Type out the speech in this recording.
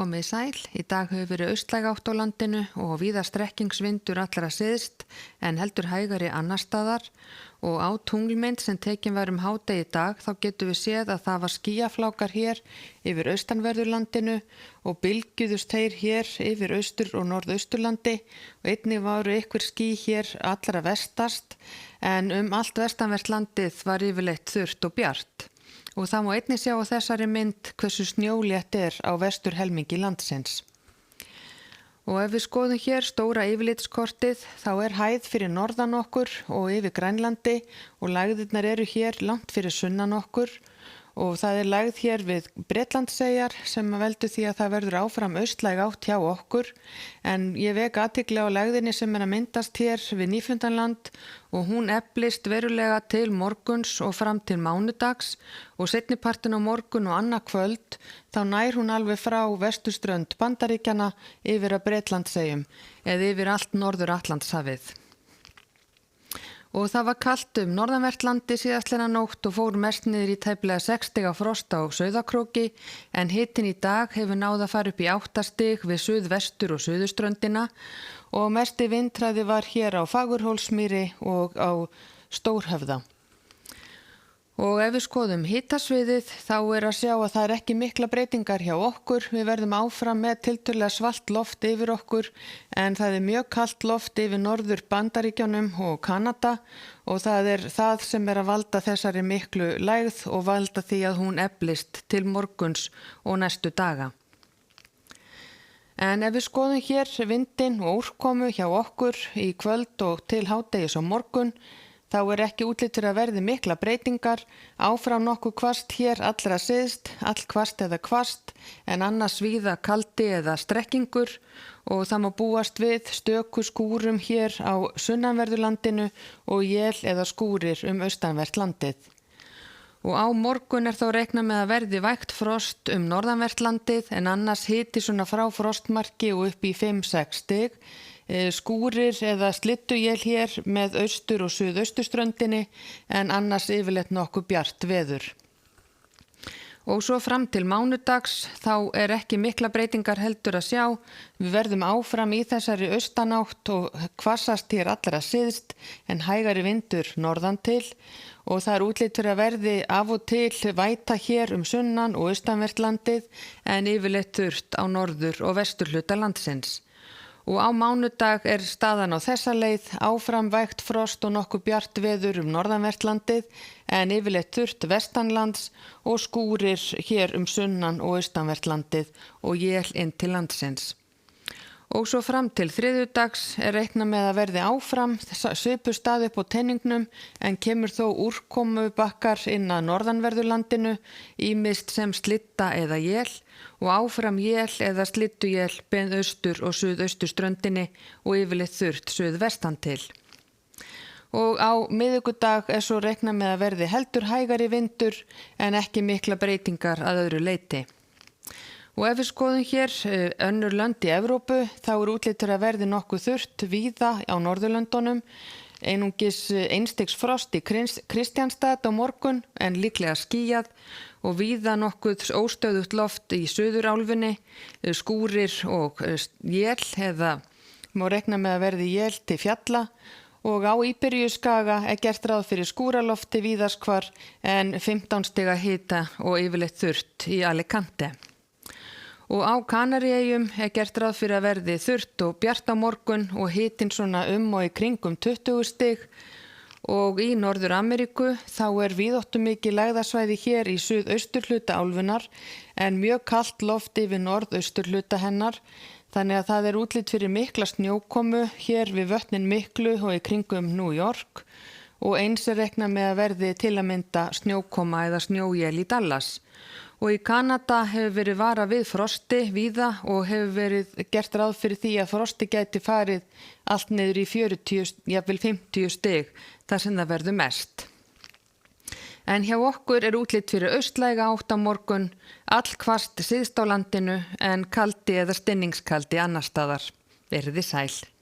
komið sæl. Í dag hefur verið austlæg átt á landinu og víða strekkingsvindur allra syðst en heldur hægari annar staðar og á tunglmynd sem tekin var hádegi í dag þá getum við séð að það var skýjaflákar hér yfir austanverðurlandinu og bylgjuðust þeir hér yfir austur- og norðausturlandi og einnig varu ykkur ský hér allra vestast en allt vestanvert landið var yfirleitt þurrt og bjart. Og það má einnig sjá á þessari mynd hversu snjólétt á vestur helmingi landsins. Og ef við skoðum hér stóra yfirlitskortið þá hæð fyrir norðan okkur og yfir Grænlandi og lægðirnar eru hér langt fyrir sunnan okkur og það lægð hér við Bretlandseyjar sem veldur því að það verður áfram austlæg átt hjá okkur en ég vek athygli á lægðinni sem að myndast hér við Nýfundnaland og hún eflist verulega til morguns og fram til mánudags og seinnipartin á morgun og annað kvöld þá nær hún alveg frá vesturströnd Bandaríkjanna yfir að Bretlandseyjum eða yfir allt Norður-Atlantshafið. Og það var kalt norðanvert landi síðastliðna nótt og fór mest niður í tæplega 6 stiga frost á Sauðárkróki en hitinn í dag hefur náð að fara upp í 8 stig við suðvestur og suðurströndina og mesti vindhraði var hér á Fagurhólsmýri og á Stórhöfða. Og ef við skoðum hitasviðið þá að sjá að það ekki mikla breytingar hjá okkur. Við verðum áfram með tiltölulega svalt loft yfir okkur en það mjög kalt loft yfir norður Bandaríkjunum og Kanada og það það sem að valda þessari miklu lægð og valda því að hún eflist til morguns og næstu daga. En ef við skoðum hér vindinn og úrkomu hjá okkur í kvöld og til hádegis á morgun þá ekki útlit fyrir að verði mikla breytingar, áfram nokkuð hvasst hér allra syðst, allhvasst eða hvasst, en annars víða kaldi eða strekkingur og það má búast við stöku skúrum hér á sunnanverðurlandinu og él eða skúrir austanvert landið. Og á morgun þá reiknað með að verði vægt frost norðanvert landið en annars hiti svona frá frostmarki og upp í 5-6 stig. Skúrir eða slydduél hér með austur- og suðausturströndinni en annars yfirleitt nokkuð bjart veður. Og svo fram til mánudags þá ekki mikla breytingar heldur að sjá. Við verðum áfram í þessari austanátt og hvassast hér allra syðst en hægari vindur norðan til og það útlit fyrir að verði af og til væta hér sunnan og austanvert landið en yfirleitt þurrt á norður- og vesturhluta landsins. Og á mánudag staðan á þessa leið áfram vægt frost og nokkuð bjart veður norðanvert landið en yfirleitt þurrt vestanlands og skúrir hér sunnan og austanvert landið og él inn til landsins. Og svo fram til þriðjudags reiknað með að verði áfram svipustað upp á teningnum en kemur þó úrkomubakkar inn að norðanverðurlandinu ýmist sem slitta eða él og áfram él eða slydduél bein austur- og suðausturströndinni og yfirleitt þurrt suðvestan til. Og á miðvikudag svo reiknað með að verði heldur hægari vindur en ekki mikla breytingar að öðru leyti. Og ef við skoðum hér önnur lönd í Evrópu þá útlit fyrir að verði nokkuð þurrt víða á Norðurlöndunum, einungis 1 stigs frost í Kristianstad á morgun en líklega skýjað og víða nokkuð óstöðugt loft í suðurálfunni, skúrir og él eða má reikna með að verði él til fjalla og á Íberíuskaga gert ráð fyrir skúralofti víðast hvar en 15 stiga hita og yfirleitt þurrt í Alicante. Og á Kanaríeyjum gert ráð fyrir að verði þurrt og bjart á morgun og hitinn svona og í kringum 20 stig og í Norður-Ameríku þá víðáttumikið lægðasvæði hér í suðausturhluta álfunnar en mjög kalt loft yfir norðausturhluta hennar þannig að það útlit fyrir mikla snjókomu hér við vötnin miklu og í kringum New York og eins reiknað með að verði til að mynda snjókoma eða snjóél í Dallas. Og í Kanada hefur verið varað við frosti víða og hefur verið gert ráð fyrir því að frosti gæti farið allt niður í 40, jafnvel 50 stig þar sem það verður mest. En hjá okkur útlit fyrir austlæga átt á morgun, allhvasst syðst á landinu en kaldi eða stinningskaldi annar staðar. Verið sæl.